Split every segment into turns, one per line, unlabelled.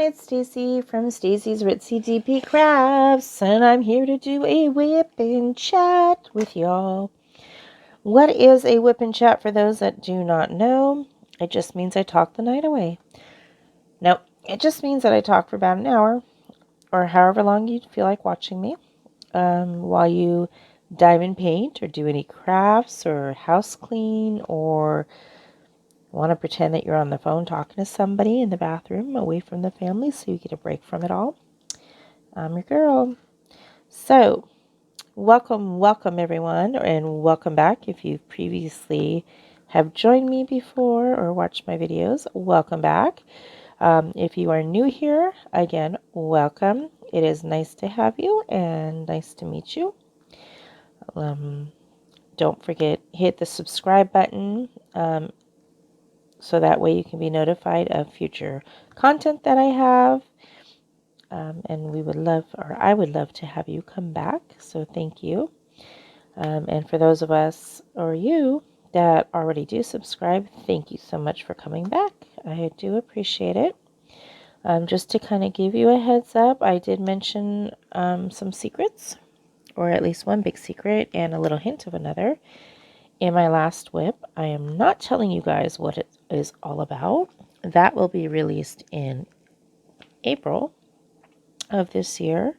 it's Stacy from Stacy's Ritzy DP Crafts, and I'm here to do a whip and chat with y'all. What is a whip and chat for those that do not know? It just means I talk the night away. No, it just means that I talk for about an hour, or however long you feel like watching me, while you diamond paint or do any crafts or house clean or want to pretend that you're on the phone talking to somebody in the bathroom away from the family so you get a break from it all. I'm your girl. So, welcome everyone, and welcome back if you previously have joined me before or watched my videos. Welcome back. If you are new here, again, welcome. It is nice to have you and nice to meet you. Don't forget, hit the subscribe button. So that way you can be notified of future content that I have. And I would love to have you come back. So thank you. And for those of us or you that already do subscribe, thank you so much for coming back. I do appreciate it. Just to kind of give you a heads up, I did mention some secrets, or at least one big secret and a little hint of another in my last whip. I am not telling you guys what it is all about. That will be released in April of this year.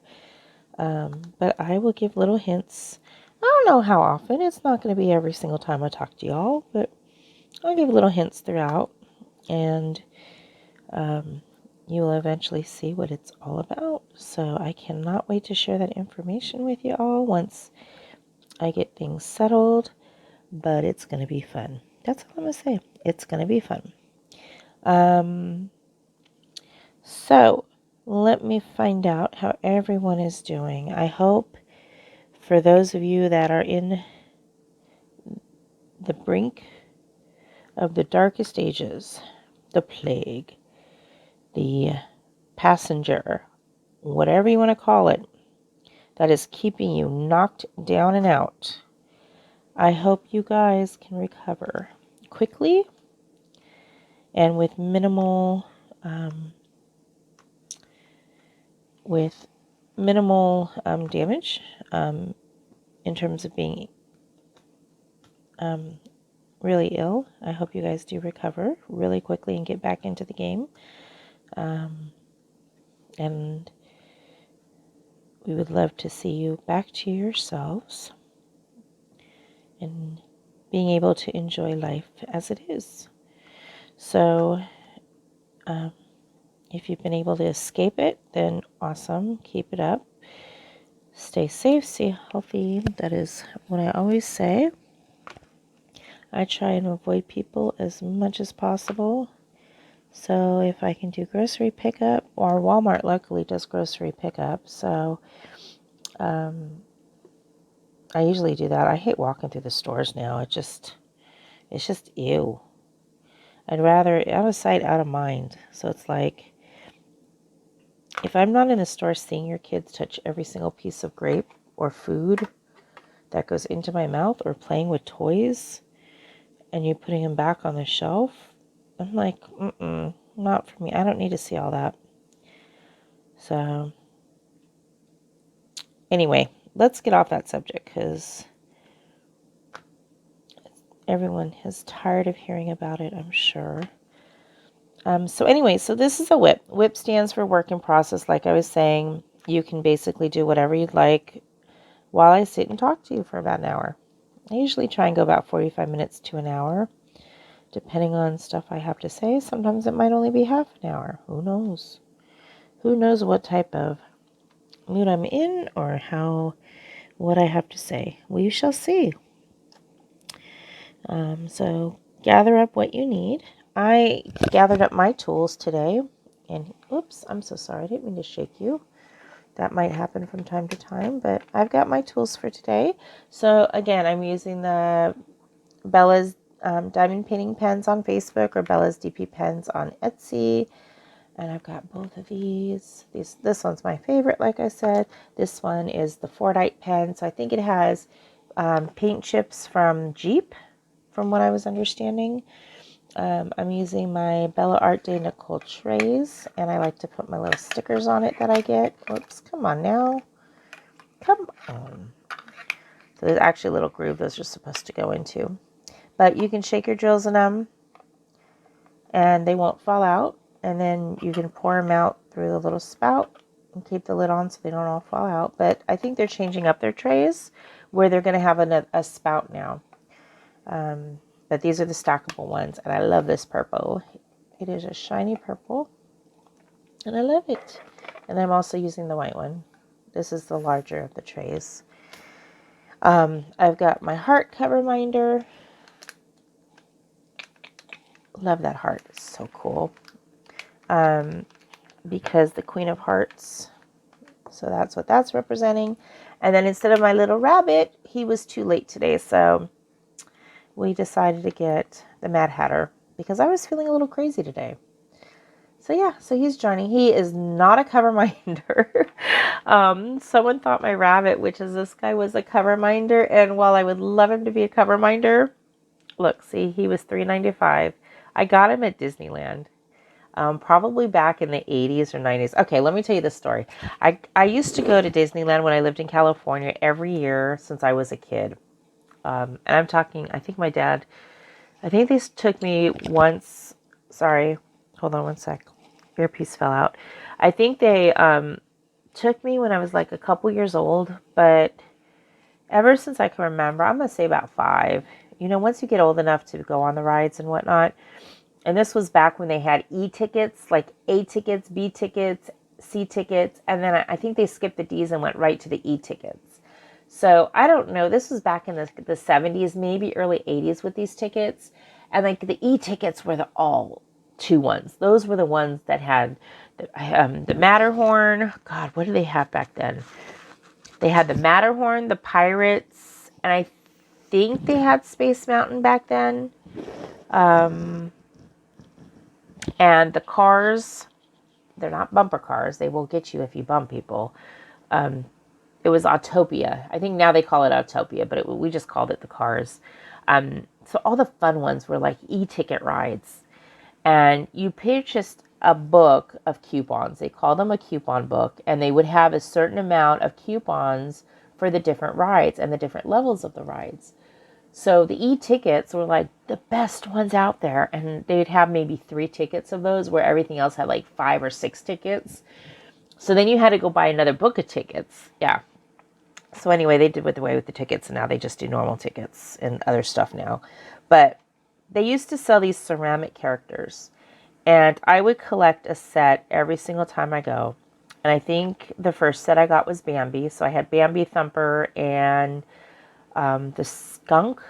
But I will give little hints. I don't know how often. It's not going to be every single time I talk to y'all, but I'll give little hints throughout. And you will eventually see what it's all about. So I cannot wait to share that information with you all once I get things settled. But it's going to be fun. That's all I'm going to say. It's going to be fun. So let me find out how everyone is doing. I hope for those of you that are in the brink of the darkest ages, the plague, the passenger, whatever you want to call it, that is keeping you knocked down and out, I hope you guys can recover quickly and with minimal damage in terms of being really ill. I hope you guys do recover really quickly and get back into the game. And we would love to see you back to yourselves and being able to enjoy life as it is. So, if you've been able to escape it, then awesome. Keep it up. Stay safe, stay healthy. That is what I always say. I try and avoid people as much as possible. So if I can do grocery pickup, or Walmart luckily does grocery pickup, so I usually do that. I hate walking through the stores now. It's just ew. I'd rather out of sight, out of mind. So it's like, if I'm not in the store seeing your kids touch every single piece of grape or food that goes into my mouth, or playing with toys and you putting them back on the shelf, I'm like, not for me. I don't need to see all that. So anyway, let's get off that subject because everyone is tired of hearing about it, I'm sure. So anyway, so this is a WIP. WIP stands for work in process. Like I was saying, you can basically do whatever you'd like while I sit and talk to you for about an hour. I usually try and go about 45 minutes to an hour, depending on stuff I have to say. Sometimes it might only be half an hour. Who knows? Who knows what type of mood I'm in or what I have to say. We shall see. So gather up what you need. I gathered up my tools today, and oops, I'm so sorry. I didn't mean to shake you. That might happen from time to time, but I've got my tools for today. So again, I'm using the Bella's Diamond Painting Pens on Facebook, or Bella's DP Pens on Etsy. And I've got both of these. This one's my favorite, like I said. This one is the Fordite pen. So I think it has paint chips from Jeep, from what I was understanding. I'm using my Bella Art de Nicole trays, and I like to put my little stickers on it that I get. Oops, come on now. Come on. So there's actually a little groove those are supposed to go into. But you can shake your drills in them, and they won't fall out. And then you can pour them out through the little spout and keep the lid on so they don't all fall out. But I think they're changing up their trays where they're going to have a spout now. But these are the stackable ones, and I love this purple. It is a shiny purple, and I love it. And I'm also using the white one. This is the larger of the trays. I've got my heart cover reminder. Love that heart. It's so cool. Because the Queen of Hearts. So that's what that's representing. And then instead of my little rabbit, he was too late today. So we decided to get the Mad Hatter because I was feeling a little crazy today. So yeah, so he's joining. He is not a cover minder. Someone thought my rabbit, which is this guy, was a cover minder. And while I would love him to be a cover minder, look, see, he was $3.95. I got him at Disneyland. Probably back in the 80s or 90s. Okay, let me tell you this story. I used to go to Disneyland when I lived in California every year since I was a kid. And I'm talking, I think they took me once. Sorry, hold on one sec. Earpiece fell out. I think they took me when I was like a couple years old, but ever since I can remember, I'm going to say about 5. You know, once you get old enough to go on the rides and whatnot. And this was back when they had E-tickets, like A tickets, B tickets, C tickets. And then I think they skipped the D's and went right to the E-tickets. So I don't know. This was back in the 70s, maybe early 80s with these tickets. And like the E-tickets were the all 2 ones. Those were the ones that had the Matterhorn. God, what did they have back then? They had the Matterhorn, the Pirates, and I think they had Space Mountain back then. And the cars, they're not bumper cars. They will get you if you bump people. It was Autopia. I think now they call it Autopia, but we just called it the cars. So all the fun ones were like e-ticket rides. And you purchased a book of coupons. They call them a coupon book. And they would have a certain amount of coupons for the different rides and the different levels of the rides. So the e-tickets were like the best ones out there. And they'd have maybe 3 tickets of those where everything else had like 5 or 6 tickets. So then you had to go buy another book of tickets. Yeah. So anyway, they did away with the tickets, and now they just do normal tickets and other stuff now. But they used to sell these ceramic characters, and I would collect a set every single time I go. And I think the first set I got was Bambi. So I had Bambi, Thumper, and the skunk.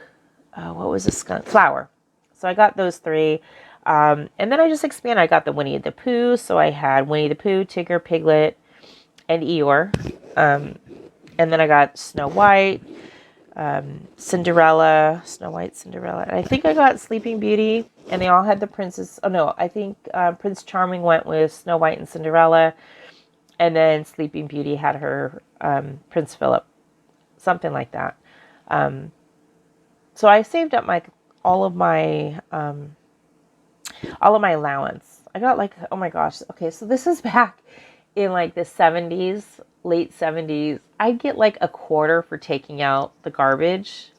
What was the skunk? Flower. So I got those 3. And then I just expanded. I got the Winnie the Pooh. So I had Winnie the Pooh, Tigger, Piglet, and Eeyore. And then I got Snow White, Cinderella, Snow White, Cinderella. And I think I got Sleeping Beauty, and they all had the princess. Oh no, I think Prince Charming went with Snow White and Cinderella, and then Sleeping Beauty had her Prince Philip, something like that. So I saved up all of my allowance. I got like, oh my gosh, okay, so this is back in like the 70s, late 70s. I get like a quarter for taking out the garbage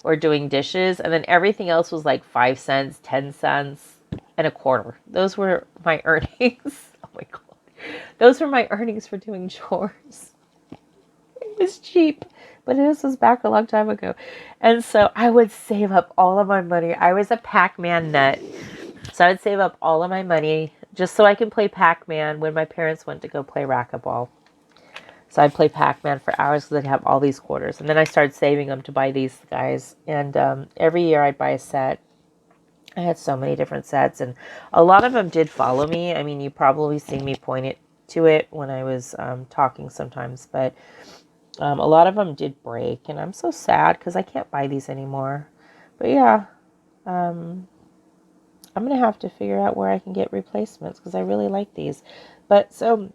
or doing dishes, and then everything else was like 5 cents, 10 cents, and a quarter. Those were my earnings. Oh my god, those were my earnings for doing chores. It was cheap, but this was back a long time ago. And so I would save up all of my money. I was a Pac-Man nut. So I would save up all of my money just so I can play Pac-Man when my parents went to go play racquetball. So I'd play Pac-Man for hours because I'd have all these quarters. And then I started saving them to buy these guys. And every year I'd buy a set. I had so many different sets. And a lot of them did follow me. I mean, you probably seen me point to it when I was talking sometimes. But a lot of them did break. And I'm so sad because I can't buy these anymore. But yeah, I'm going to have to figure out where I can get replacements because I really like these. But so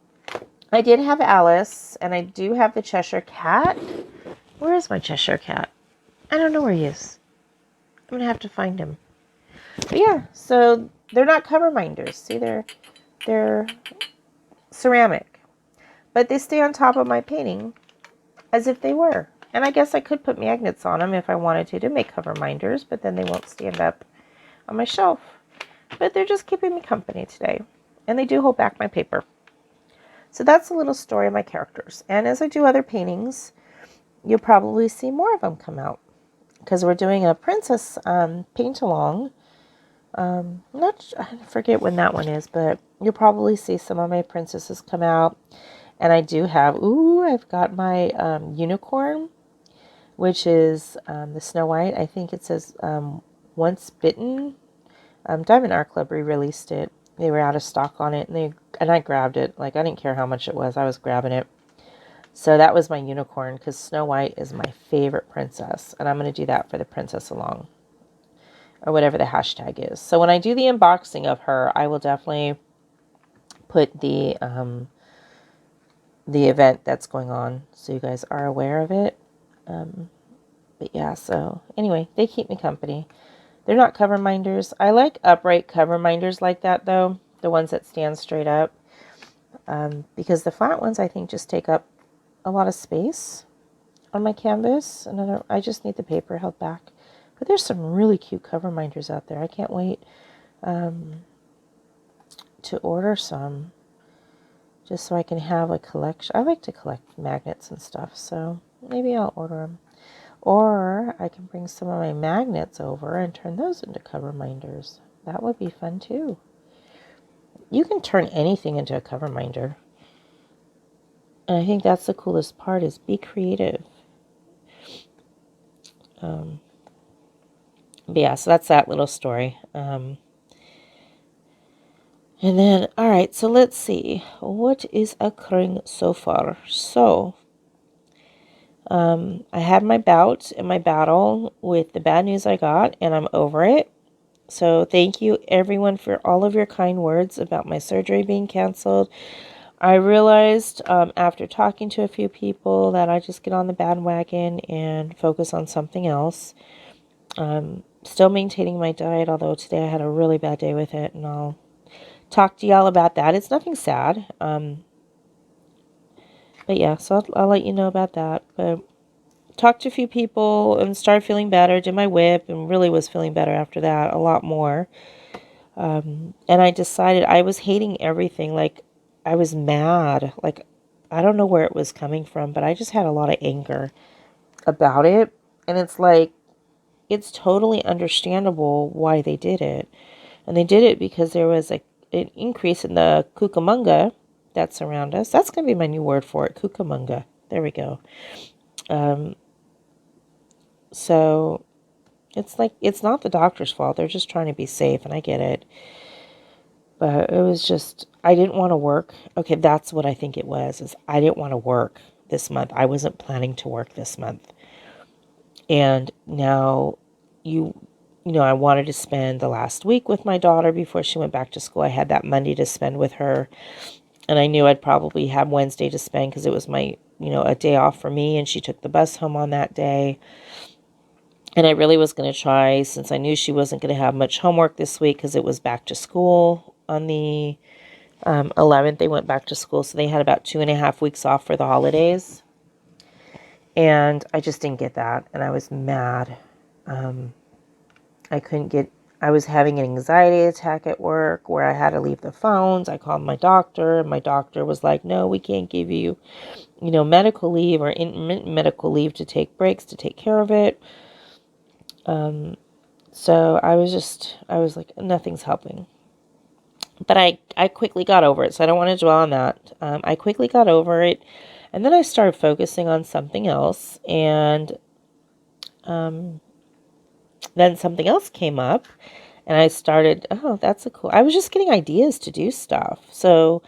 I did have Alice, and I do have the Cheshire Cat. Where is my Cheshire Cat? I don't know where he is. I'm going to have to find him. But yeah, so they're not cover minders. See, they're ceramic, but they stay on top of my painting as if they were. And I guess I could put magnets on them if I wanted to make cover minders, but then they won't stand up on my shelf. But they're just keeping me company today. And they do hold back my paper. So that's a little story of my characters. And as I do other paintings, you'll probably see more of them come out. Because we're doing a princess paint along. I forget when that one is, but you'll probably see some of my princesses come out. And I do have, I've got my unicorn, which is the Snow White. I think it says Once Bitten. Diamond Art Club re-released it. They were out of stock on it, and I grabbed it. Like, I didn't care how much it was. I was grabbing it. So that was my unicorn, because Snow White is my favorite princess. And I'm going to do that for the Princess Along, or whatever the hashtag is. So when I do the unboxing of her, I will definitely put the event that's going on, so you guys are aware of it. But yeah, so anyway, they keep me company. They're not cover minders. I like upright cover minders like that, though. The ones that stand straight up. Because the flat ones, I think, just take up a lot of space on my canvas. And I just need the paper held back. But there's some really cute cover minders out there. I can't wait to order some. Just so I can have a collection. I like to collect magnets and stuff. So maybe I'll order them. Or I can bring some of my magnets over and turn those into cover minders. That would be fun too. You can turn anything into a cover minder. And I think that's the coolest part, is be creative. But yeah, so that's that little story. And then, all right, so let's see. What is occurring so far? So, I had my bout and my battle with the bad news I got, and I'm over it. So thank you, everyone, for all of your kind words about my surgery being canceled. I realized after talking to a few people that I just get on the bandwagon and focus on something else. Still maintaining my diet, although today I had a really bad day with it, and I'll talk to y'all about that. It's nothing sad. But yeah, so I'll let you know about that. But talked to a few people and started feeling better, did my WIP, and really was feeling better after that, a lot more. And I decided I was hating everything. Like, I was mad. Like, I don't know where it was coming from, but I just had a lot of anger about it. And it's like, it's totally understandable why they did it. And they did it because there was an increase in the cucamonga that's around us. That's going to be my new word for it, cucamonga. There we go. So it's like, it's not the doctor's fault. They're just trying to be safe, and I get it. But it was just, I didn't want to work. Okay, that's what I think it was, is I didn't want to work this month. I wasn't planning to work this month. And now, I wanted to spend the last week with my daughter before she went back to school. I had that Monday to spend with her. And I knew I'd probably have Wednesday to spend because it was my, a day off for me. And she took the bus home on that day. And I really was going to try, since I knew she wasn't going to have much homework this week because it was back to school on the 11th. They went back to school, so they had about 2.5 weeks off for the holidays. And I just didn't get that, and I was mad. I was having an anxiety attack at work where I had to leave the phones. I called my doctor, and my doctor was like, no, we can't give you, medical leave or intermittent medical leave to take breaks to take care of it. So I was like, nothing's helping. But I quickly got over it, so I don't want to dwell on that. I quickly got over it, and then I started focusing on something else, and then something else came up, and I started, I was just getting ideas to do stuff. So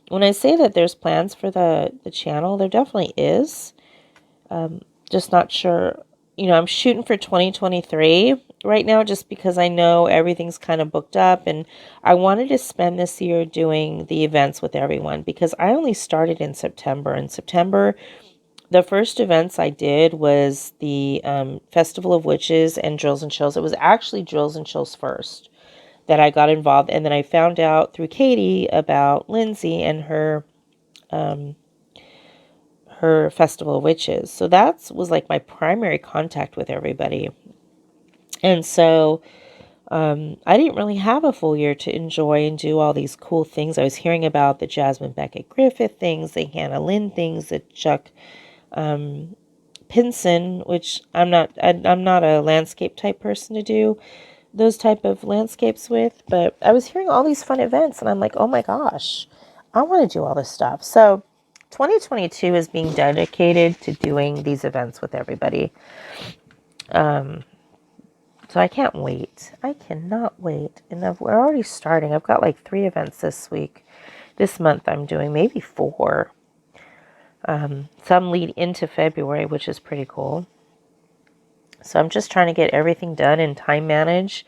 when I say that there's plans for the channel, there definitely is. Just not sure. I'm shooting for 2023 right now, just because I know everything's kind of booked up, and I wanted to spend this year doing the events with everyone, because I only started in September. In September, the first events I did was the Festival of Witches and Drills and Chills. It was actually Drills and Chills first. that I got involved. And then I found out through Katie about Lindsay and her Festival of Witches. So that was like my primary contact with everybody. And so I didn't really have a full year to enjoy and do all these cool things. I was hearing about the Jasmine Beckett Griffith things, the Hannah Lynn things, the Chuck Pinson, which I'm not a landscape type person to do those type of landscapes with, but I was hearing all these fun events and I'm like, oh my gosh, I want to do all this stuff. So 2022 is being dedicated to doing these events with everybody. So I can't wait. I cannot wait. And we're already starting. I've got like 3 events this month I'm doing maybe 4. Some lead into February, which is pretty cool. So I'm just trying to get everything done and time manage.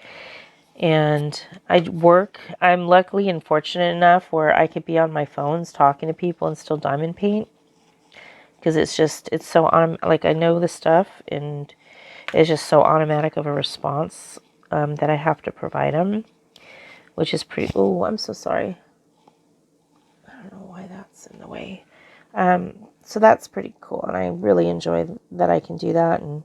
And I'm luckily and fortunate enough where I could be on my phones talking to people and still diamond paint. Because it's so, like I know the stuff and it's just so automatic of a response that I have to provide them. Which is pretty, oh, I'm so sorry. I don't know why that's in the way. So that's pretty cool. And I really enjoy that I can do that and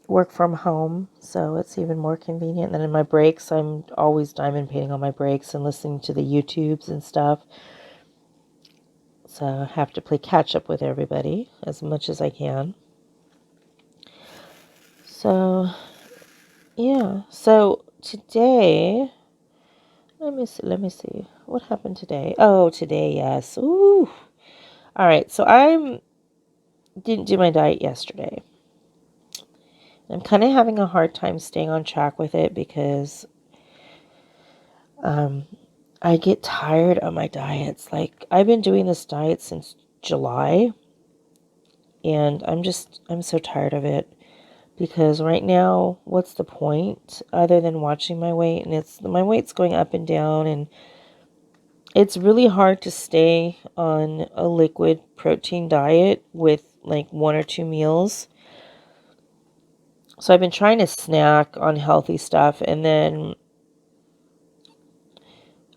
work from home, so it's even more convenient. And then in my breaks, I'm always diamond painting on my breaks and listening to the YouTubes and stuff. So I have to play catch up with everybody as much as I can. So, yeah. So today, let me see. What happened today? Oh, today, yes. Ooh. All right. So didn't do my diet yesterday. I'm kind of having a hard time staying on track with it because I get tired of my diets. Like, I've been doing this diet since July, and I'm so tired of it because right now, what's the point other than watching my weight? And my weight's going up and down, and it's really hard to stay on a liquid protein diet with like 1 or 2 meals. So I've been trying to snack on healthy stuff, and then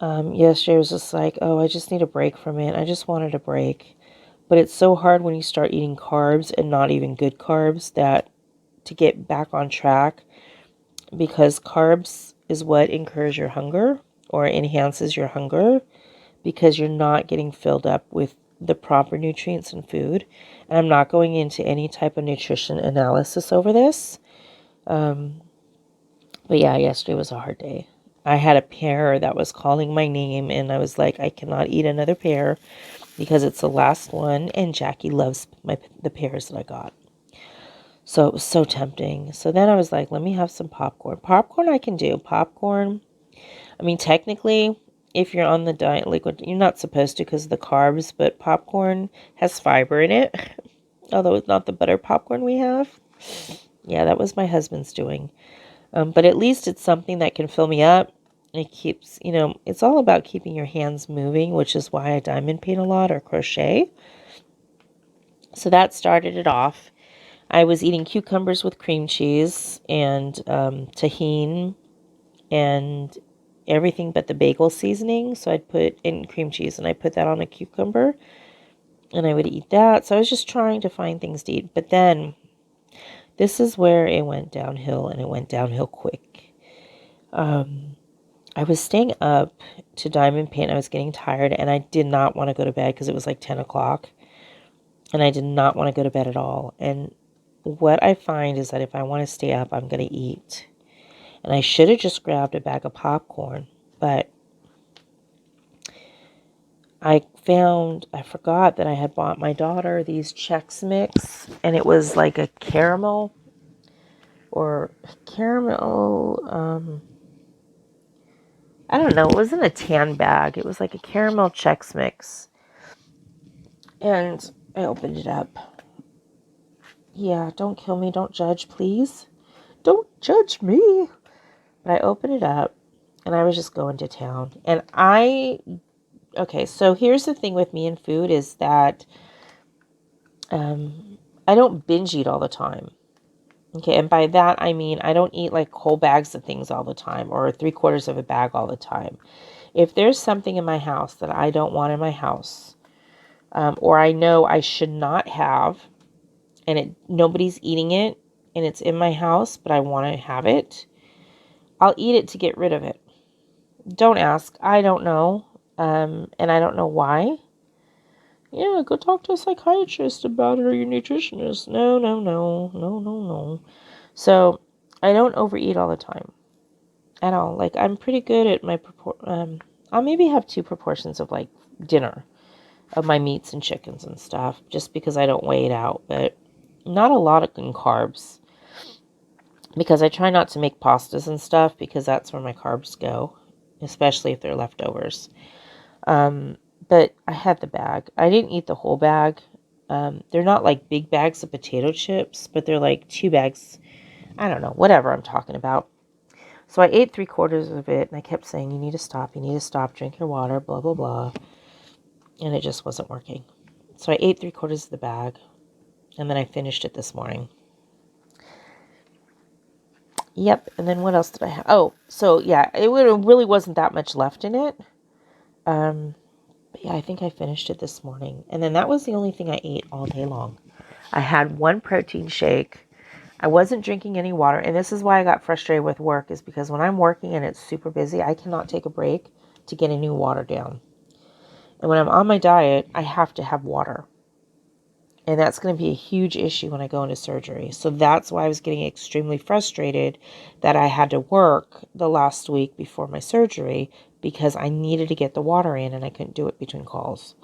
yesterday I was just like, oh, I just need a break from it. I just wanted a break. But it's so hard when you start eating carbs and not even good carbs to get back on track, because carbs is what incurs your hunger or enhances your hunger because you're not getting filled up with the proper nutrients in food. And I'm not going into any type of nutrition analysis over this. But yeah, yesterday was a hard day. I had a pear that was calling my name, and I was like, I cannot eat another pear because it's the last one, and Jackie loves the pears that I got. So it was so tempting. So then I was like, let me have some popcorn. Popcorn I can do. Popcorn, I mean, technically, if you're on the diet liquid, you're not supposed to because of the carbs, but popcorn has fiber in it. Although it's not the butter popcorn we have. Yeah, that was my husband's doing. But at least it's something that can fill me up. It keeps, it's all about keeping your hands moving, which is why I diamond paint a lot or crochet. So that started it off. I was eating cucumbers with cream cheese and tahini and everything but the bagel seasoning. So I'd put in cream cheese and I put that on a cucumber and I would eat that. So I was just trying to find things to eat. But then this is where it went downhill, and it went downhill quick. I was staying up to diamond paint. I was getting tired and I did not want to go to bed because it was like 10 o'clock. And I did not want to go to bed at all. And what I find is that if I want to stay up, I'm going to eat. And I should have just grabbed a bag of popcorn. But I forgot that I had bought my daughter these Chex Mix. And it was like a caramel. I don't know. It wasn't a tan bag. It was like a caramel Chex Mix. And I opened it up. Yeah, don't kill me. Don't judge, please. Don't judge me. But I opened it up and I was just going to town. And okay, so here's the thing with me and food is that I don't binge eat all the time. Okay, and by that I mean I don't eat like whole bags of things all the time or 3/4 of a bag all the time. If there's something in my house that I don't want in my house, or I know I should not have, and nobody's eating it, and it's in my house, but I want to have it, I'll eat it to get rid of it. Don't ask. I don't know. And I don't know why. Yeah, go talk to a psychiatrist about it or your nutritionist. No, no, no, no, no, no. So I don't overeat all the time at all. Like I'm pretty good at my I'll maybe have 2 proportions of like dinner of my meats and chickens and stuff, just because I don't weigh it out, but not a lot of carbs, because I try not to make pastas and stuff because that's where my carbs go, especially if they're leftovers. But I had the bag. I didn't eat the whole bag. They're not like big bags of potato chips, but they're like 2 bags. I don't know, whatever I'm talking about. So I ate 3/4 of it, and I kept saying, you need to stop, drink your water, blah, blah, blah. And it just wasn't working. So I ate 3/4 of the bag, and then I finished it this morning. Yep, and then what else did I have? Oh, so yeah, it really wasn't that much left in it. But yeah, I think I finished it this morning. And then that was the only thing I ate all day long. I had 1 protein shake. I wasn't drinking any water. And this is why I got frustrated with work, is because when I'm working and it's super busy, I cannot take a break to get a new water down. And when I'm on my diet, I have to have water. And that's going to be a huge issue when I go into surgery. So that's why I was getting extremely frustrated that I had to work the last week before my surgery, because I needed to get the water in and I couldn't do it between calls.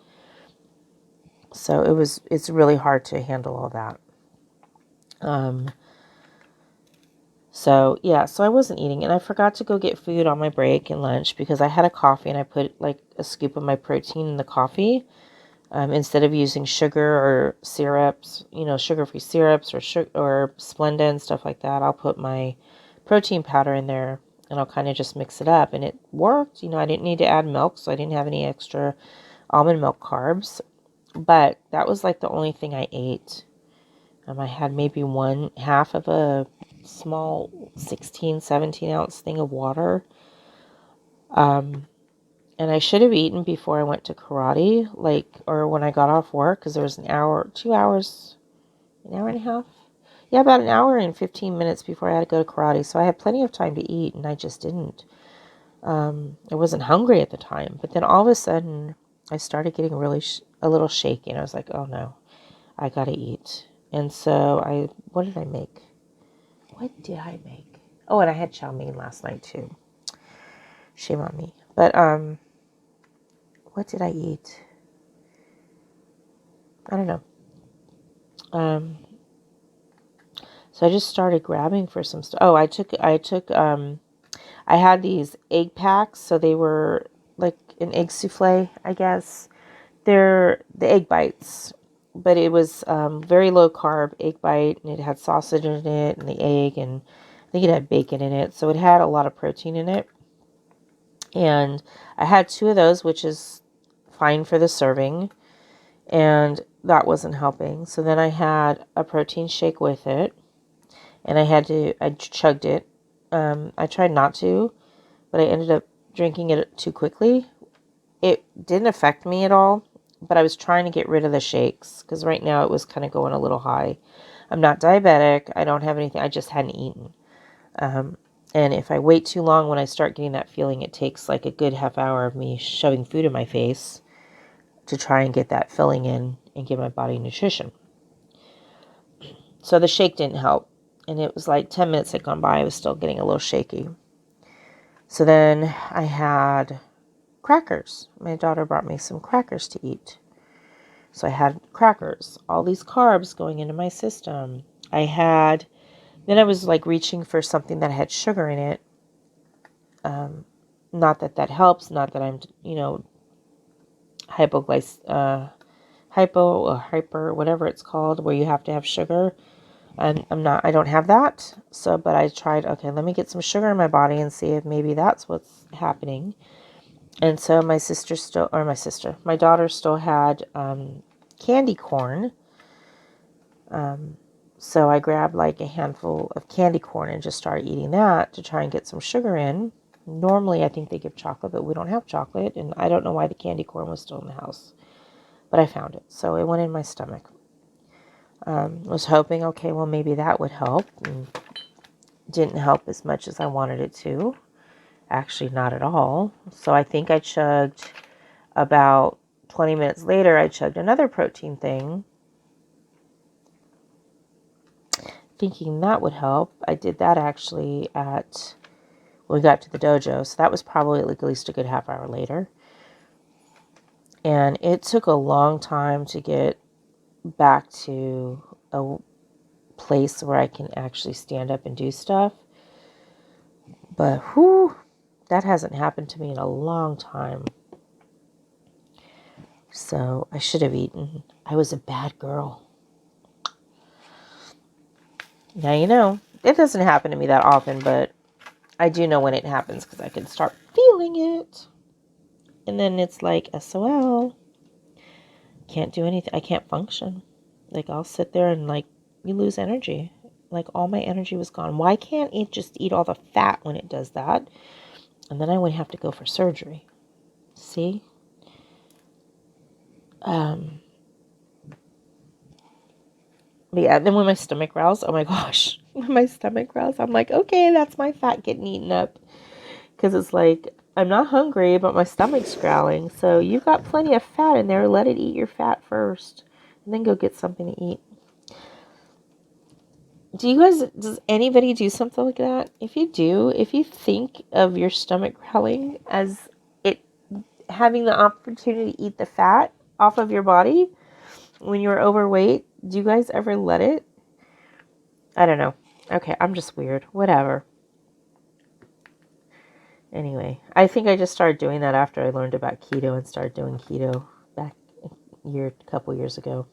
So it's really hard to handle all that. So yeah, so I wasn't eating, and I forgot to go get food on my break and lunch because I had a coffee and I put like a scoop of my protein in the coffee. Instead of using sugar or syrups, sugar-free syrups or Splenda and stuff like that, I'll put my protein powder in there and I'll kind of just mix it up. And it worked. I didn't need to add milk, so I didn't have any extra almond milk carbs. But that was like the only thing I ate. I had maybe 1/2 of a small 16, 17 ounce thing of water. And I should have eaten before I went to karate, or when I got off work, because there was an hour, 2 hours, an hour and a half. Yeah, about an hour and 15 minutes before I had to go to karate. So I had plenty of time to eat, and I just didn't. I wasn't hungry at the time. But then all of a sudden, I started getting a little shaky, and I was like, oh no, I got to eat. And so what did I make? What did I make? Oh, and I had chow mein last night too. Shame on me. But, what did I eat? I don't know. So I just started grabbing for some stuff. Oh, I had these egg packs. So they were like an egg souffle, I guess. They're the egg bites, but it was very low carb egg bite, and it had sausage in it and the egg, and I think it had bacon in it. So it had a lot of protein in it. And I had 2 of those, which is fine for the serving. And that wasn't helping. So then I had a protein shake with it, and I chugged it. I tried not to, but I ended up drinking it too quickly. It didn't affect me at all, but I was trying to get rid of the shakes because right now it was kind of going a little high. I'm not diabetic. I don't have anything. I just hadn't eaten. And if I wait too long, when I start getting that feeling, it takes like a good half hour of me shoving food in my face to try and get that filling in and give my body nutrition. So the shake didn't help. And it was like 10 minutes had gone by. I was still getting a little shaky. So then I had crackers. My daughter brought me some crackers to eat. So I had crackers, all these carbs going into my system. Then I was like reaching for something that had sugar in it. Not that that helps, not that I'm, hyper, whatever it's called, where you have to have sugar. And I don't have that. So, but I tried, okay, let me get some sugar in my body and see if maybe that's what's happening. And so my daughter still had candy corn. So I grabbed like a handful of candy corn and just started eating that to try and get some sugar in. Normally, I think they give chocolate, but we don't have chocolate. And I don't know why the candy corn was still in the house. But I found it. So it went in my stomach. Was hoping, okay, well, maybe that would help. And didn't help as much as I wanted it to. Actually, not at all. So I think I chugged about 20 minutes later, I chugged another protein thing, thinking that would help. I did that actually when we got to the dojo. So that was probably like at least a good half hour later. And it took a long time to get back to a place where I can actually stand up and do stuff. But whew, that hasn't happened to me in a long time. So I should have eaten. I was a bad girl. Now you know. It doesn't happen to me that often, but I do know when it happens because I can start feeling it. And then it's like SOL. Can't do anything. I can't function. Like I'll sit there and like you lose energy. Like all my energy was gone. Why can't it just eat all the fat when it does that? And then I would have to go for surgery. See? But yeah, then when my stomach growls, oh my gosh. When my stomach growls, I'm like, okay, that's my fat getting eaten up. Because it's like, I'm not hungry, but my stomach's growling. So you've got plenty of fat in there. Let it eat your fat first. And then go get something to eat. Does anybody do something like that? If you do, if you think of your stomach growling as it having the opportunity to eat the fat off of your body when you're overweight, do you guys ever let it? I don't know. Okay, I'm just weird. Whatever. Anyway, I think I just started doing that after I learned about keto and started doing keto back a couple years ago.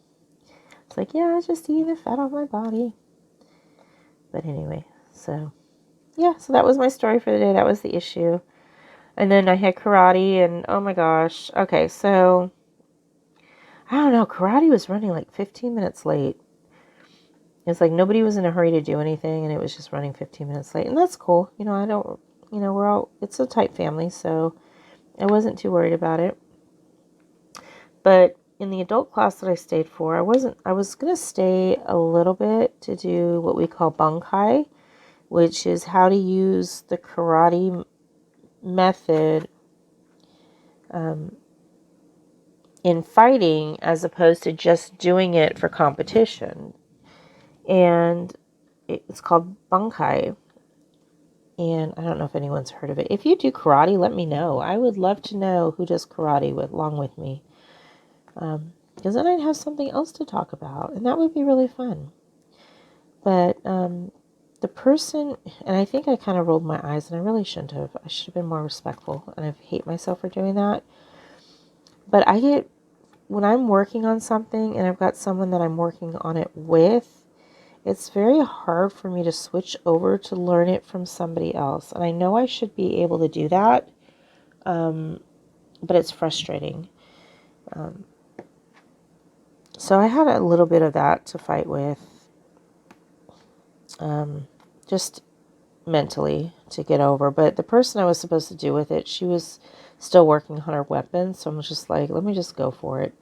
It's like, yeah, I just eat the fat on my body. But anyway, so yeah, so that was my story for the day. That was the issue. And then I had karate and oh my gosh. Okay, so I don't know. Karate was running like 15 minutes late. It's like nobody was in a hurry to do anything and it was just running 15 minutes late. And that's cool. It's a tight family, so I wasn't too worried about it. But in the adult class that I stayed for, I was going to stay a little bit to do what we call bunkai, which is how to use the karate method in fighting as opposed to just doing it for competition. And it's called bunkai. And I don't know if anyone's heard of it. If you do karate, let me know. I would love to know who does karate along with me. Because then I'd have something else to talk about. And that would be really fun. But the person, and I think I kind of rolled my eyes, and I really shouldn't have. I should have been more respectful. And I hate myself for doing that. But when I'm working on something and I've got someone that I'm working on it with, it's very hard for me to switch over to learn it from somebody else. And I know I should be able to do that, but it's frustrating. So I had a little bit of that to fight with, just mentally to get over. But the person I was supposed to do with it, she was still working on her weapon. So I'm just like, let me just go for it.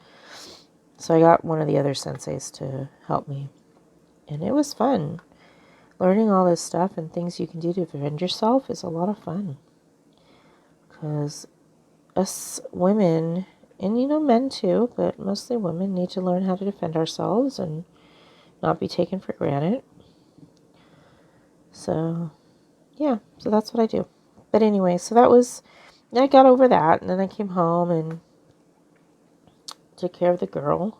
So I got one of the other senseis to help me. And it was fun. Learning all this stuff and things you can do to defend yourself is a lot of fun. Because us women, and men too, but mostly women, need to learn how to defend ourselves and not be taken for granted. So, yeah, so that's what I do. But anyway, I got over that, and then I came home and took care of the girl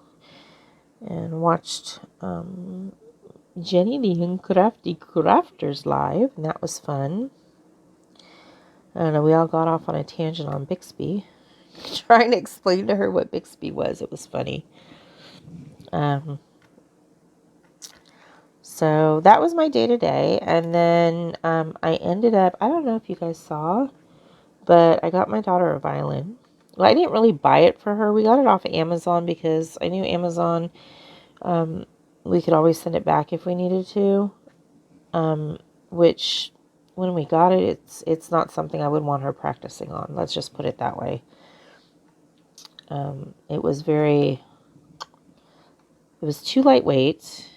and watched Jenny the Crafty Crafters live, and that was fun. I don't know, we all got off on a tangent on Bixby, trying to explain to her what Bixby was. It was funny. So that was my day-to-day, and then I ended up, I don't know if you guys saw, but I got my daughter a violin. Well, I didn't really buy it for her. We got it off of Amazon because I knew Amazon we could always send it back if we needed to. Which, when we got it, it's not something I would want her practicing on. Let's just put it that way. It was too lightweight.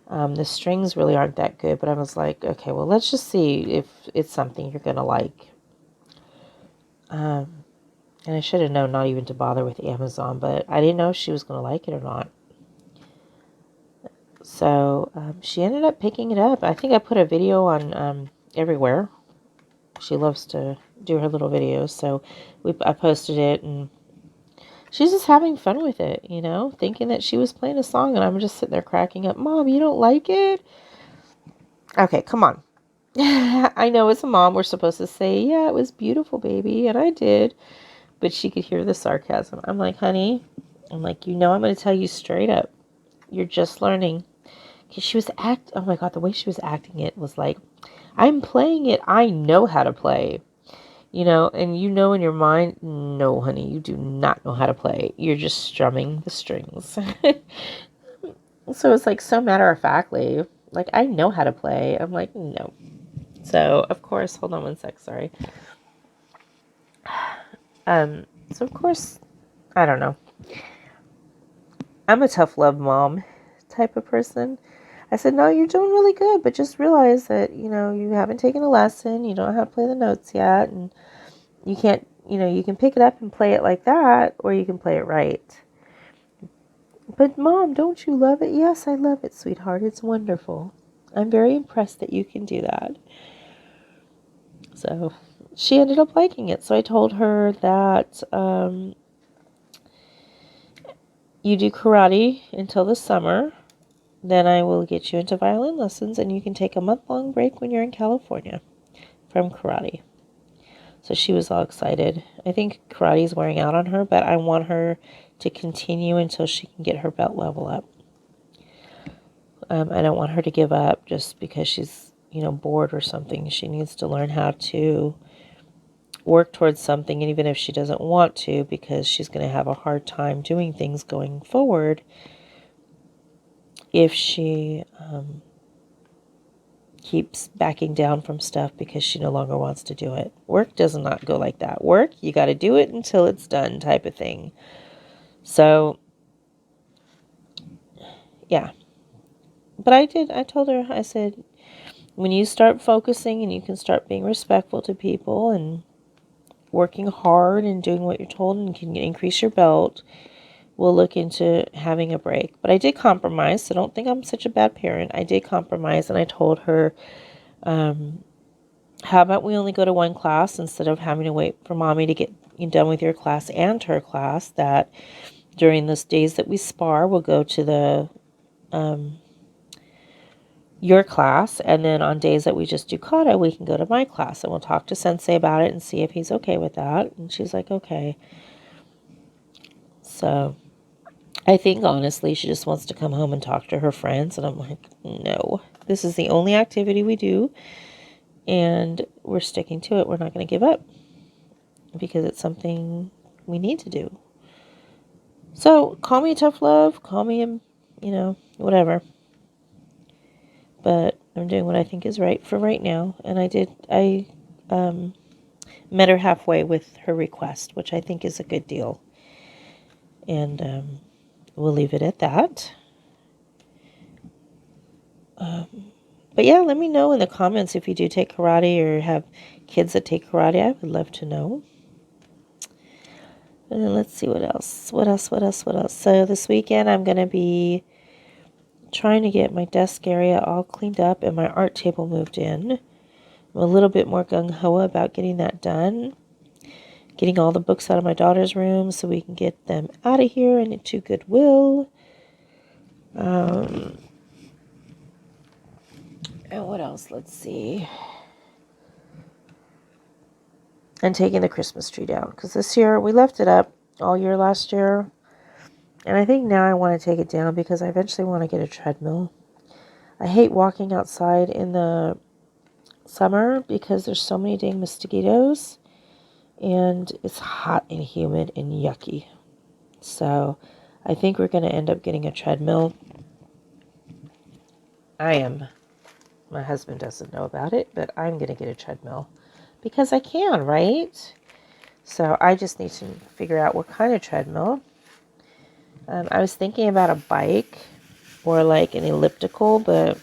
The strings really aren't that good, but I was like, okay, well, let's just see if it's something you're going to like. And I should have known not even to bother with Amazon, but I didn't know if she was going to like it or not. So she ended up picking it up. I think I put a video on everywhere. She loves to do her little videos, so I posted it, and she's just having fun with it, you know, thinking that she was playing a song, and I'm just sitting there cracking up. Mom, you don't like it? Okay, come on. I know as a mom, we're supposed to say, yeah, it was beautiful, baby, and I did. But she could hear the sarcasm. I'm like, honey, I'm like, I'm going to tell you straight up. You're just learning. Because she was oh my God, the way she was acting it was like, I'm playing it. I know how to play. You know, and in your mind, no, honey, you do not know how to play. You're just strumming the strings. So it's like so matter-of-factly, like, I know how to play. I'm like, no. So, of course, hold on one sec, sorry. So of course, I don't know. I'm a tough love mom type of person. I said, no, you're doing really good, but just realize that, you haven't taken a lesson, you don't know how to play the notes yet, and you can't, you can pick it up and play it like that, or you can play it right. But Mom, don't you love it? Yes, I love it, sweetheart. It's wonderful. I'm very impressed that you can do that. So she ended up liking it. So I told her that you do karate until the summer. Then I will get you into violin lessons, and you can take a month-long break when you're in California from karate. So she was all excited. I think karate is wearing out on her, but I want her to continue until she can get her belt level up. I don't want her to give up just because she's, bored or something. She needs to learn how to work towards something, and even if she doesn't want to, because she's going to have a hard time doing things going forward if she keeps backing down from stuff because she no longer wants to do it. Work does not go like that. Work, you got to do it until it's done type of thing. So, yeah. But I told her, I said, when you start focusing and you can start being respectful to people and working hard and doing what you're told and can increase your belt, we'll look into having a break. But I did compromise, so don't think I'm such a bad parent. I did compromise, and I told her, how about we only go to one class instead of having to wait for Mommy to get done with your class and her class, that during those days that we spar, we'll go to the your class, and then on days that we just do kata, we can go to my class, and we'll talk to Sensei about it and see if he's okay with that. And she's like, okay. So I think, honestly, she just wants to come home and talk to her friends, and I'm like, no, this is the only activity we do, and we're sticking to it. We're not going to give up because it's something we need to do. So call me tough love, call me, whatever. But I'm doing what I think is right for right now. And I met her halfway with her request, which I think is a good deal. And we'll leave it at that. But yeah, let me know in the comments if you do take karate or have kids that take karate. I would love to know. And then let's see what else. What else? So this weekend I'm going to be trying to get my desk area all cleaned up and my art table moved in. I'm a little bit more gung-ho about getting that done. Getting all the books out of my daughter's room so we can get them out of here and into Goodwill. And what else? Let's see. And taking the Christmas tree down. Because this year, we left it up all year last year. And I think now I want to take it down because I eventually want to get a treadmill. I hate walking outside in the summer because there's so many dang mosquitoes. And it's hot and humid and yucky. So I think we're going to end up getting a treadmill. My husband doesn't know about it, but I'm going to get a treadmill because I can, right? So I just need to figure out what kind of treadmill. I was thinking about a bike or like an elliptical, but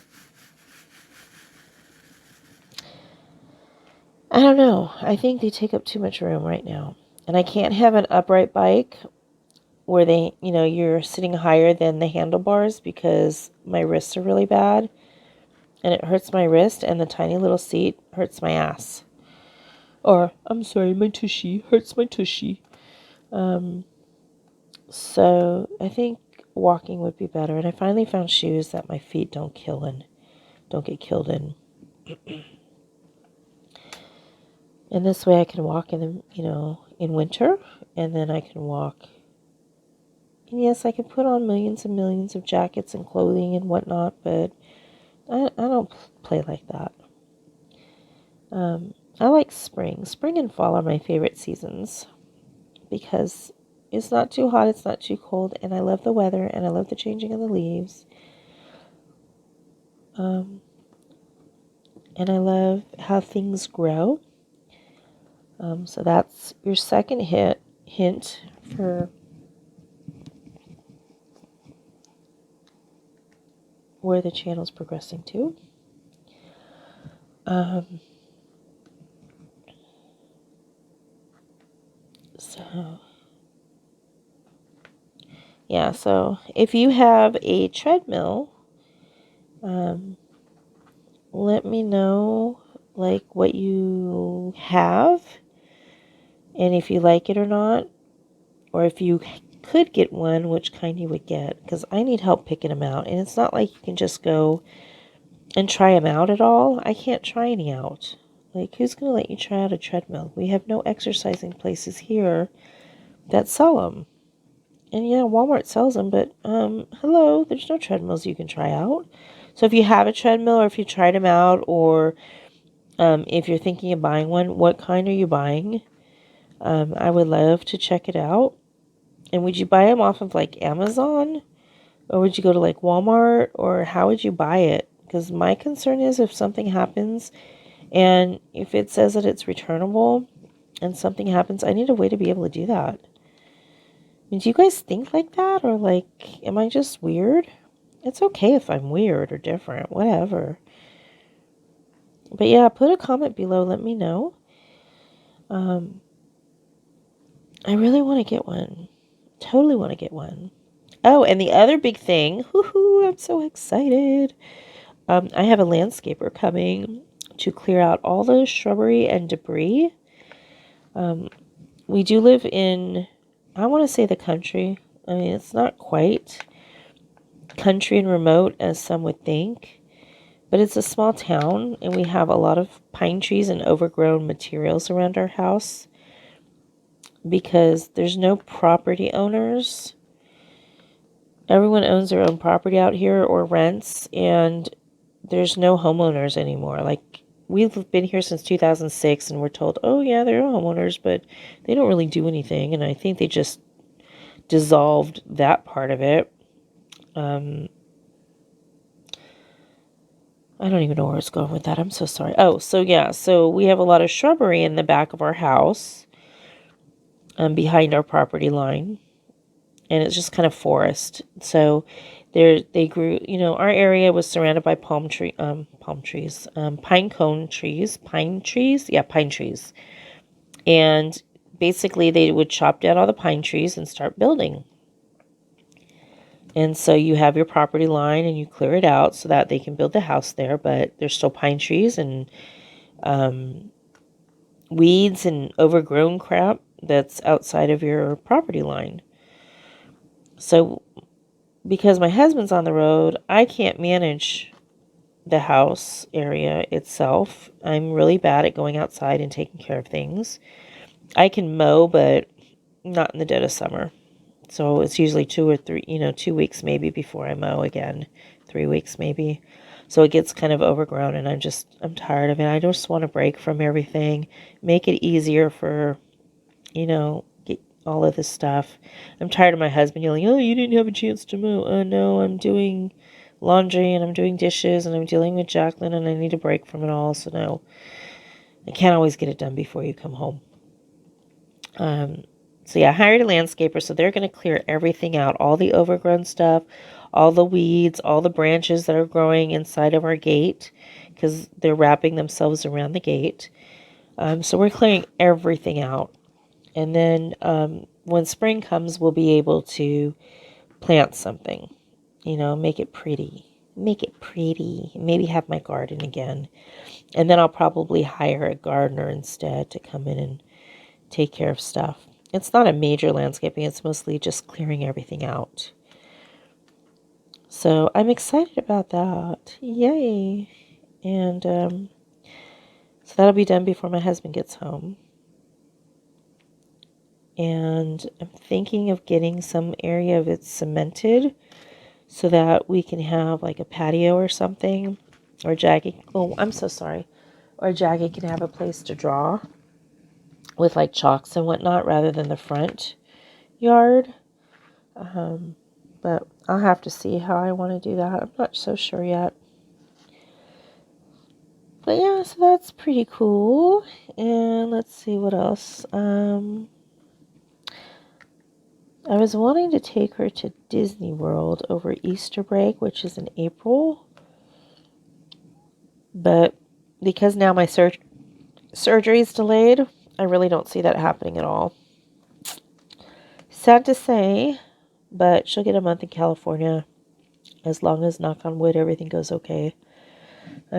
I don't know. I think they take up too much room right now. And I can't have an upright bike where you're sitting higher than the handlebars because my wrists are really bad and it hurts my wrist, and the tiny little seat hurts my ass. Or, I'm sorry, my tushy hurts my tushy. So I think walking would be better. And I finally found shoes that my feet don't get killed in. And this way I can walk in winter, and then I can walk. And yes, I can put on millions and millions of jackets and clothing and whatnot, but I don't play like that. I like spring. Spring and fall are my favorite seasons because it's not too hot, it's not too cold, and I love the weather, and I love the changing of the leaves. And I love how things grow. So that's your second hint for where the channel's progressing to. So if you have a treadmill, let me know like what you have and if you like it or not, or if you could get one, which kind you would get, because I need help picking them out. And it's not like you can just go and try them out at all. I can't try any out. Like, who's going to let you try out a treadmill? We have no exercising places here that sell them. And yeah, Walmart sells them, but hello, there's no treadmills you can try out. So if you have a treadmill, or if you tried them out, or if you're thinking of buying one, what kind are you buying? I would love to check it out. And would you buy them off of like Amazon? Or would you go to like Walmart? Or how would you buy it? Because my concern is if something happens and if it says that it's returnable and something happens, I need a way to be able to do that. I mean, do you guys think like that? Or like, am I just weird? It's okay if I'm weird or different, whatever. But yeah, put a comment below. Let me know. I really want to get one. Totally want to get one. Oh, and the other big thing, woohoo, I'm so excited. I have a landscaper coming to clear out all the shrubbery and debris. We do live in, I want to say the country. I mean, it's not quite country and remote as some would think, but it's a small town, and we have a lot of pine trees and overgrown materials around our house because there's no property owners. Everyone owns their own property out here or rents, and there's no homeowners anymore. Like, we've been here since 2006, and we're told, oh yeah, there are homeowners, but they don't really do anything. And I think they just dissolved that part of it. I don't even know where it's going with that. I'm so sorry. Oh, so yeah, so we have a lot of shrubbery in the back of our house, behind our property line, and it's just kind of forest. So they grew, our area was surrounded by pine trees, pine trees. And basically they would chop down all the pine trees and start building. And so you have your property line and you clear it out so that they can build the house there, but there's still pine trees and weeds and overgrown crap that's outside of your property line. So because my husband's on the road, I can't manage the house area itself. I'm really bad at going outside and taking care of things. I can mow, but not in the dead of summer. So it's usually 2 or 3, 2 weeks maybe before I mow again. 3 weeks maybe. So it gets kind of overgrown, and I'm tired of it. I just want to break from everything. Make it easier for, get all of this stuff. I'm tired of my husband yelling, oh, you didn't have a chance to mow. Oh, no, I'm doing laundry and I'm doing dishes and I'm dealing with Jacqueline and I need a break from it all. So no, I can't always get it done before you come home. So yeah, I hired a landscaper, so they're going to clear everything out, all the overgrown stuff, all the weeds, all the branches that are growing inside of our gate, because they're wrapping themselves around the gate. So we're clearing everything out. And then when spring comes, we'll be able to plant something, make it pretty. Make it pretty. Maybe have my garden again. And then I'll probably hire a gardener instead to come in and take care of stuff. It's not a major landscaping. It's mostly just clearing everything out. So I'm excited about that. Yay. And so that'll be done before my husband gets home. And I'm thinking of getting some area of it cemented so that we can have like a patio or something. Or Jackie, oh, I'm so sorry. Or Jackie can have a place to draw with like chalks and whatnot rather than the front yard. But I'll have to see how I want to do that. I'm not so sure yet. But yeah, so that's pretty cool. And let's see what else. I was wanting to take her to Disney World over Easter break, which is in April. But because now my surgery is delayed, I really don't see that happening at all. Sad to say, but she'll get a month in California as long as, knock on wood, everything goes okay.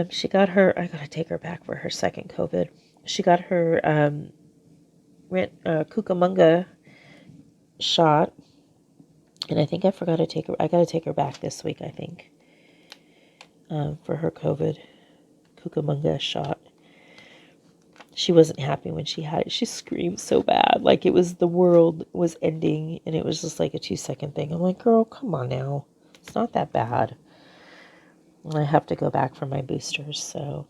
She got her, I gotta take her back for her second COVID. She got her Cucamonga shot, and I think I forgot to take her. I gotta take her back this week, I think, for her COVID Cucamonga shot. She wasn't happy when she had it. She screamed so bad, like it was the world was ending, and it was just like a 2-second thing. I'm like, girl, come on now, it's not that bad. And I have to go back for my boosters, so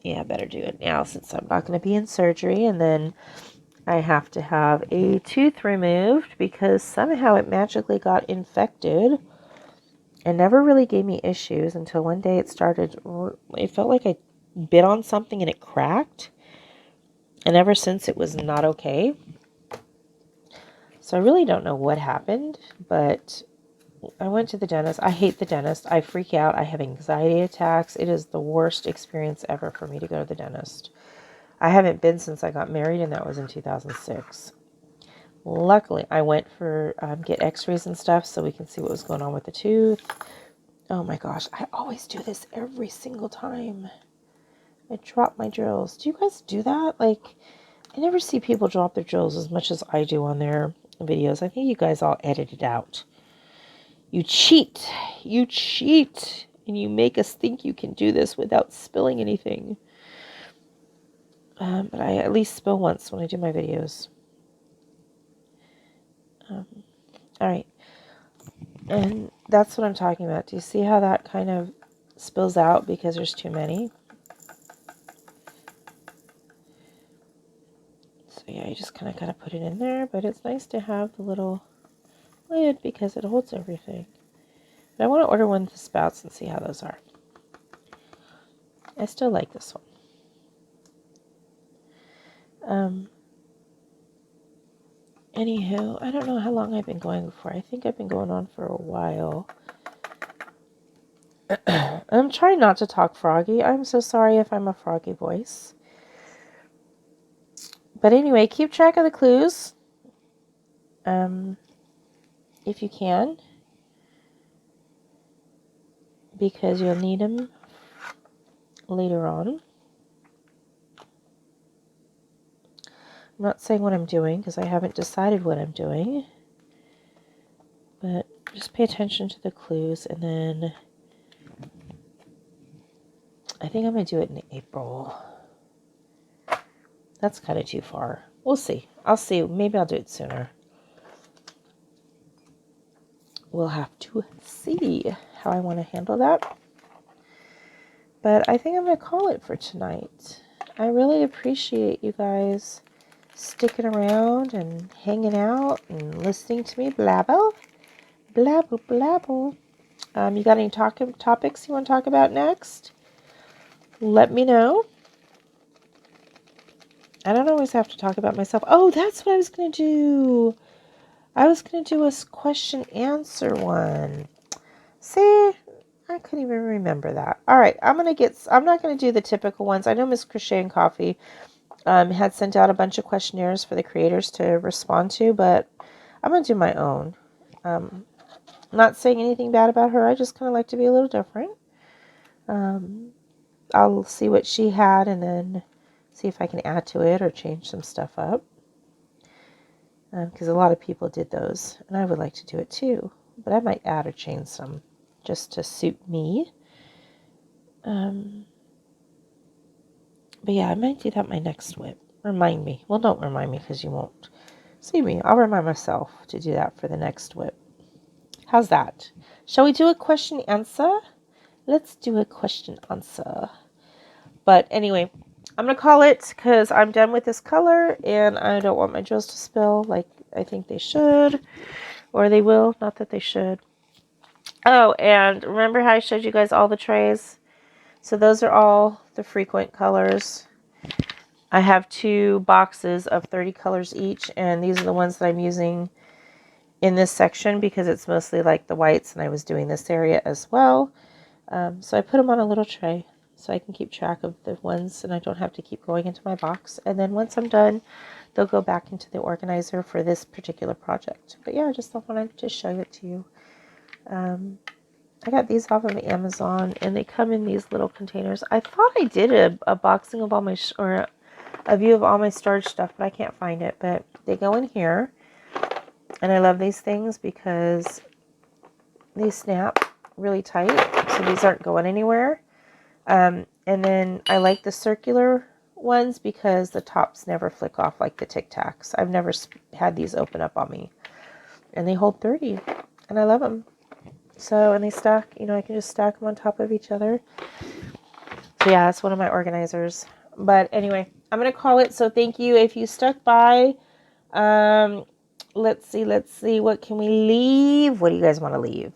yeah, I better do it now since I'm not going to be in surgery. And then I have to have a tooth removed because somehow it magically got infected and never really gave me issues until one day it felt like I bit on something and it cracked. And ever since it was not okay. So I really don't know what happened, but I went to the dentist. I hate the dentist. I freak out. I have anxiety attacks. It is the worst experience ever for me to go to the dentist. I haven't been since I got married, and that was in 2006. Luckily, I went for get x-rays and stuff so we can see what was going on with the tooth. Oh my gosh, I always do this every single time. I drop my drills. Do you guys do that? Like, I never see people drop their drills as much as I do on their videos. I think you guys all edit it out. You cheat. You cheat. And you make us think you can do this without spilling anything. But I at least spill once when I do my videos. Alright. And that's what I'm talking about. Do you see how that kind of spills out because there's too many? So yeah, you just kind of got to put it in there. But it's nice to have the little lid because it holds everything. But I want to order one of the spouts and see how those are. I still like this one. Anywho, I don't know how long I've been going for. I think I've been going on for a while. I'm trying not to talk froggy. I'm so sorry if I'm a froggy voice. But anyway, keep track of the clues. If you can. Because you'll need them later on. I'm not saying what I'm doing because I haven't decided what I'm doing. But just pay attention to the clues, and then I think I'm going to do it in April. That's kind of too far. We'll see. I'll see. Maybe I'll do it sooner. We'll have to see how I want to handle that. But I think I'm going to call it for tonight. I really appreciate you guys sticking around and hanging out and listening to me blabble. Blabble, blabble. You got any topics you want to talk about next? Let me know. I don't always have to talk about myself. Oh, that's what I was going to do. I was going to do a question answer one. See, I couldn't even remember that. All right, I'm not going to do the typical ones. I know Miss Crochet and Coffee had sent out a bunch of questionnaires for the creators to respond to, but I'm going to do my own. Not saying anything bad about her. I just kind of like to be a little different. I'll see what she had and then see if I can add to it or change some stuff up. Because a lot of people did those, and I would like to do it too. But I might add or change some just to suit me. But yeah, I might do that my next WIP. Remind me. Well, don't remind me because you won't see me. I'll remind myself to do that for the next WIP. How's that? Shall we do a question answer? Let's do a question answer. But anyway, I'm going to call it because I'm done with this color and I don't want my drills to spill like I think they should. Or they will. Not that they should. Oh, and remember how I showed you guys all the trays? So those are all the frequent colors. I have 2 boxes of 30 colors each, and these are the ones that I'm using in this section because it's mostly like the whites, and I was doing this area as well. So I put them on a little tray so I can keep track of the ones, and I don't have to keep going into my box. And then once I'm done, they'll go back into the organizer for this particular project. But yeah, I just wanted to show it to you. I got these off of Amazon, and they come in these little containers. I thought I did a boxing of all my, or a view of all my storage stuff, but I can't find it. But they go in here, and I love these things because they snap really tight, so these aren't going anywhere. And then I like the circular ones because the tops never flick off like the Tic Tacs. I've never had these open up on me, and they hold 30, and I love them. So, and they stack, I can just stack them on top of each other. So yeah, that's one of my organizers. But anyway, I'm going to call it. So thank you if you stuck by. Let's see. What can we leave? What do you guys want to leave?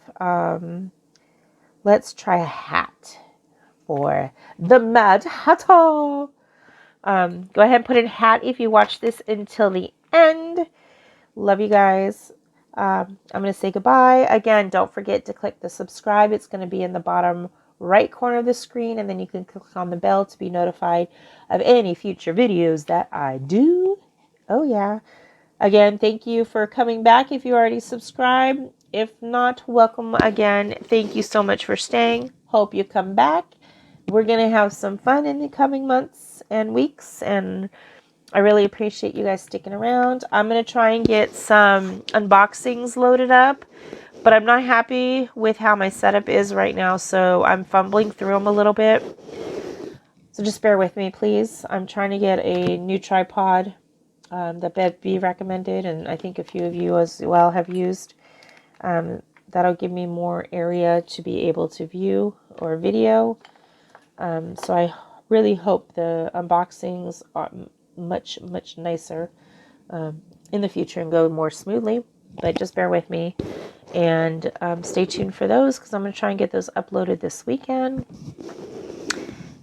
Let's try a hat for the Mad Hatter. Go ahead and put in hat if you watch this until the end. Love you guys. I'm going to say goodbye. Again, don't forget to click the subscribe. It's going to be in the bottom right corner of the screen, and then you can click on the bell to be notified of any future videos that I do. Oh, yeah. Again, thank you for coming back if you already subscribed. If not, welcome again. Thank you so much for staying. Hope you come back. We're going to have some fun in the coming months and weeks, and I really appreciate you guys sticking around. I'm going to try and get some unboxings loaded up, but I'm not happy with how my setup is right now, so I'm fumbling through them a little bit. So just bear with me, please. I'm trying to get a new tripod that Bev B recommended, and I think a few of you as well have used. That'll give me more area to be able to view or video. So I really hope the unboxings are much nicer in the future and go more smoothly, but just bear with me and stay tuned for those because I'm going to try and get those uploaded this weekend.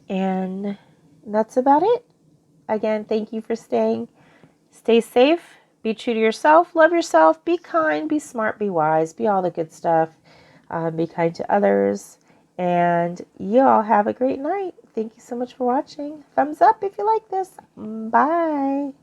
And that's about it. Again, thank you for staying. Stay safe, be true to yourself, love yourself, be kind, be smart, be wise, be all the good stuff, be kind to others, and you all have a great night. Thank you so much for watching. Thumbs up if you like this. Bye.